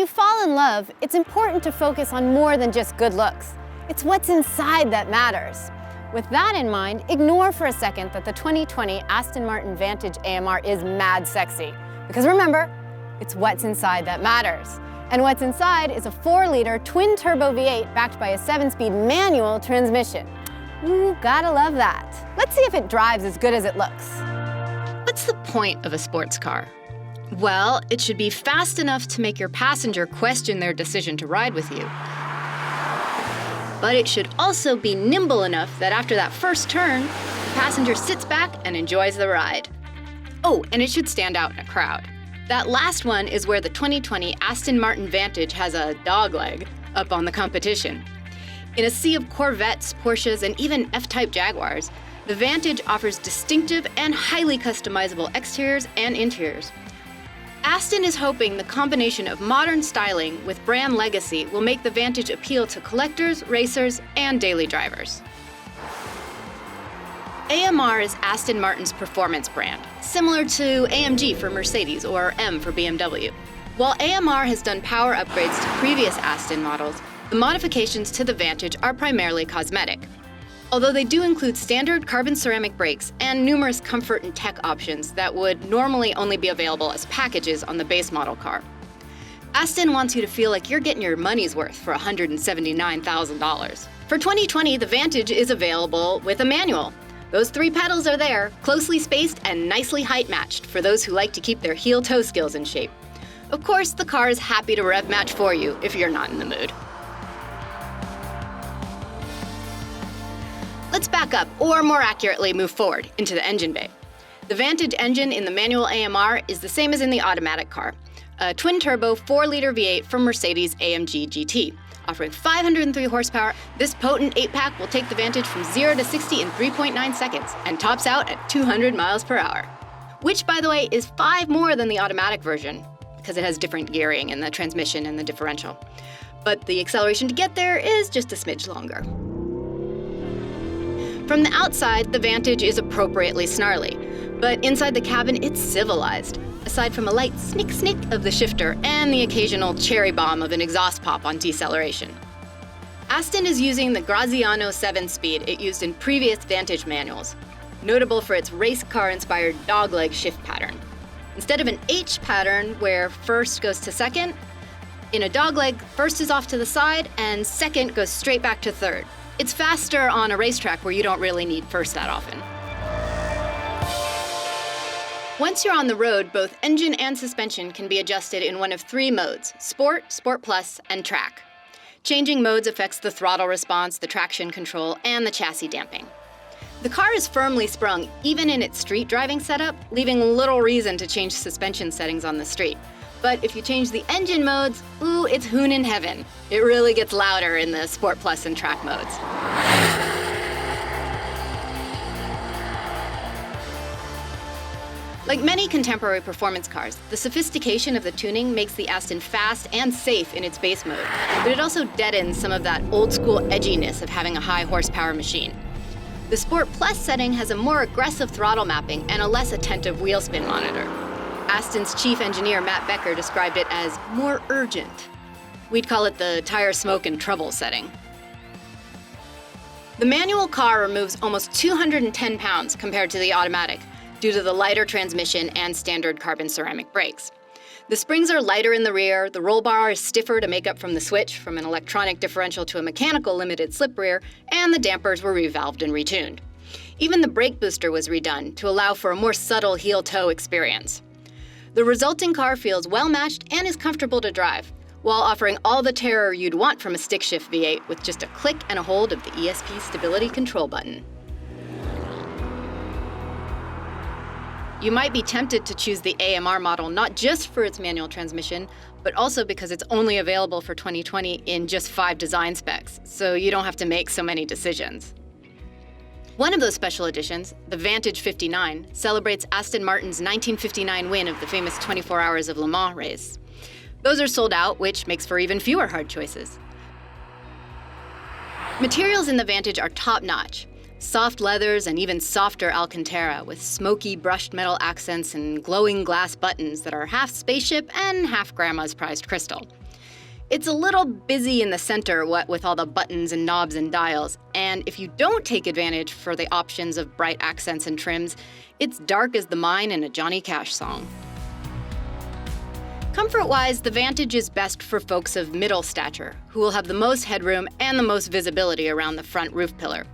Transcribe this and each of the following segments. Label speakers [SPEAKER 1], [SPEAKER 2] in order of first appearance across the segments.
[SPEAKER 1] you fall in love, it's important to focus on more than just good looks. It's what's inside that matters. With that in mind, ignore for a second that the 2020 Aston Martin Vantage AMR is mad sexy. Because remember, it's what's inside that matters. And what's inside is a 4-liter twin-turbo V8 backed by a 7-speed manual transmission. Ooh, gotta love that. Let's see if it drives as good as it looks.
[SPEAKER 2] What's the point of a sports car? Well, it should be fast enough to make your passenger question their decision to ride with you. But it should also be nimble enough that after that first turn, the passenger sits back and enjoys the ride. Oh, and it should stand out in a crowd. That last one is where the 2020 Aston Martin Vantage has a dogleg up on the competition. In a sea of Corvettes, Porsches, and even F-Type Jaguars, the Vantage offers distinctive and highly customizable exteriors and interiors. Aston is hoping the combination of modern styling with brand legacy will make the Vantage appeal to collectors, racers, and daily drivers. AMR is Aston Martin's performance brand, similar to AMG for Mercedes or M for BMW. While AMR has done power upgrades to previous Aston models, the modifications to the Vantage are primarily cosmetic. Although they do include standard carbon ceramic brakes and numerous comfort and tech options that would normally only be available as packages on the base model car. Aston wants you to feel like you're getting your money's worth for $179,000. For 2020, the Vantage is available with a manual. Those 3 pedals are there, closely spaced and nicely height matched for those who like to keep their heel-toe skills in shape. Of course, the car is happy to rev match for you if you're not in the mood. Let's back up, or more accurately, move forward into the engine bay. The Vantage engine in the manual AMR is the same as in the automatic car, a twin-turbo 4-liter V8 from Mercedes AMG GT. Offering 503 horsepower, this potent 8-pack will take the Vantage from 0 to 60 in 3.9 seconds and tops out at 200 miles per hour. Which, by the way, is 5 more than the automatic version, because it has different gearing in the transmission and the differential. But the acceleration to get there is just a smidge longer. From the outside, the Vantage is appropriately snarly, but inside the cabin, it's civilized, aside from a light snick-snick of the shifter and the occasional cherry bomb of an exhaust pop on deceleration. Aston is using the Graziano 7-speed it used in previous Vantage manuals, notable for its race car-inspired dogleg shift pattern. Instead of an H pattern where first goes to second, in a dogleg, first is off to the side and second goes straight back to third. It's faster on a racetrack where you don't really need first that often. Once you're on the road, both engine and suspension can be adjusted in one of 3 modes: Sport, Sport Plus, and Track. Changing modes affects the throttle response, the traction control, and the chassis damping. The car is firmly sprung even in its street driving setup, leaving little reason to change suspension settings on the street. But if you change the engine modes, ooh, it's hoon in heaven. It really gets louder in the Sport Plus and Track modes. Like many contemporary performance cars, the sophistication of the tuning makes the Aston fast and safe in its base mode, but it also deadens some of that old-school edginess of having a high horsepower machine. The Sport Plus setting has a more aggressive throttle mapping and a less attentive wheel spin monitor. Aston's chief engineer, Matt Becker, described it as more urgent. We'd call it the tire smoke and trouble setting. The manual car removes almost 210 pounds compared to the automatic, due to the lighter transmission and standard carbon ceramic brakes. The springs are lighter in the rear, the roll bar is stiffer to make up from the switch from an electronic differential to a mechanical limited slip rear, and the dampers were revalved and retuned. Even the brake booster was redone to allow for a more subtle heel-toe experience. The resulting car feels well-matched and is comfortable to drive, while offering all the terror you'd want from a stick-shift V8 with just a click and a hold of the ESP stability control button. You might be tempted to choose the AMR model not just for its manual transmission, but also because it's only available for 2020 in just 5 design specs, so you don't have to make so many decisions. One of those special editions, the Vantage 59, celebrates Aston Martin's 1959 win of the famous 24 Hours of Le Mans race. Those are sold out, which makes for even fewer hard choices. Materials in the Vantage are top-notch. Soft leathers and even softer Alcantara with smoky brushed metal accents and glowing glass buttons that are half spaceship and half grandma's prized crystal. It's a little busy in the center, what with all the buttons and knobs and dials, and if you don't take advantage for the options of bright accents and trims, it's dark as the mine in a Johnny Cash song. Comfort-wise, the Vantage is best for folks of middle stature, who will have the most headroom and the most visibility around the front roof pillar.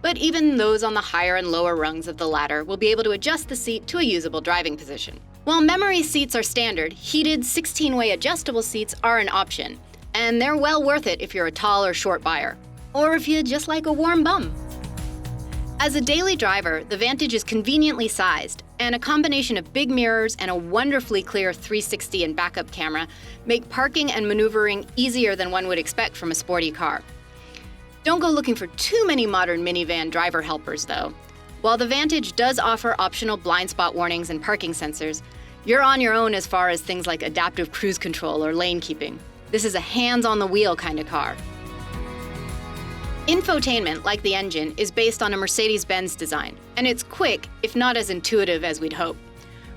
[SPEAKER 2] But even those on the higher and lower rungs of the ladder will be able to adjust the seat to a usable driving position. While memory seats are standard, heated 16-way adjustable seats are an option, and they're well worth it if you're a tall or short buyer, or if you just like a warm bum. As a daily driver, the Vantage is conveniently sized, and a combination of big mirrors and a wonderfully clear 360 and backup camera make parking and maneuvering easier than one would expect from a sporty car. Don't go looking for too many modern minivan driver helpers, though. While the Vantage does offer optional blind spot warnings and parking sensors, you're on your own as far as things like adaptive cruise control or lane keeping. This is a hands-on-the-wheel kind of car. Infotainment, like the engine, is based on a Mercedes-Benz design, and it's quick, if not as intuitive as we'd hope.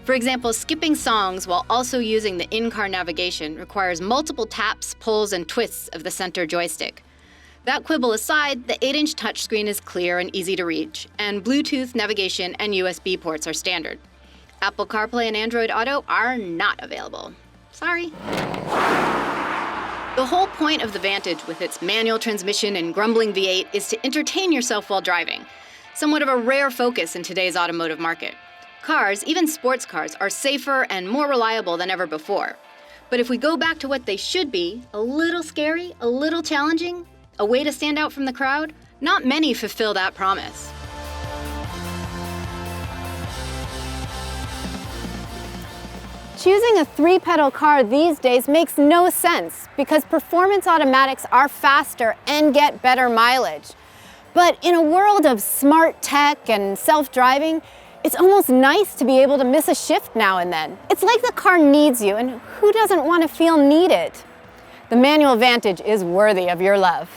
[SPEAKER 2] For example, skipping songs while also using the in-car navigation requires multiple taps, pulls, and twists of the center joystick. That quibble aside, the 8-inch touchscreen is clear and easy to reach, and Bluetooth, navigation, and USB ports are standard. Apple CarPlay and Android Auto are not available. Sorry. The whole point of the Vantage with its manual transmission and grumbling V8 is to entertain yourself while driving, somewhat of a rare focus in today's automotive market. Cars, even sports cars, are safer and more reliable than ever before. But if we go back to what they should be, a little scary, a little challenging, a way to stand out from the crowd, not many fulfill that promise.
[SPEAKER 1] Choosing a 3-pedal car these days makes no sense because performance automatics are faster and get better mileage. But in a world of smart tech and self-driving, it's almost nice to be able to miss a shift now and then. It's like the car needs you, and who doesn't want to feel needed? The manual Vantage is worthy of your love.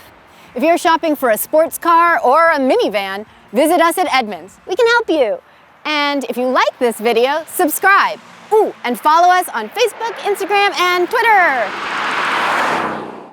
[SPEAKER 1] If you're shopping for a sports car or a minivan, visit us at Edmunds. We can help you. And if you like this video, subscribe. Ooh, and follow us on Facebook, Instagram, and Twitter.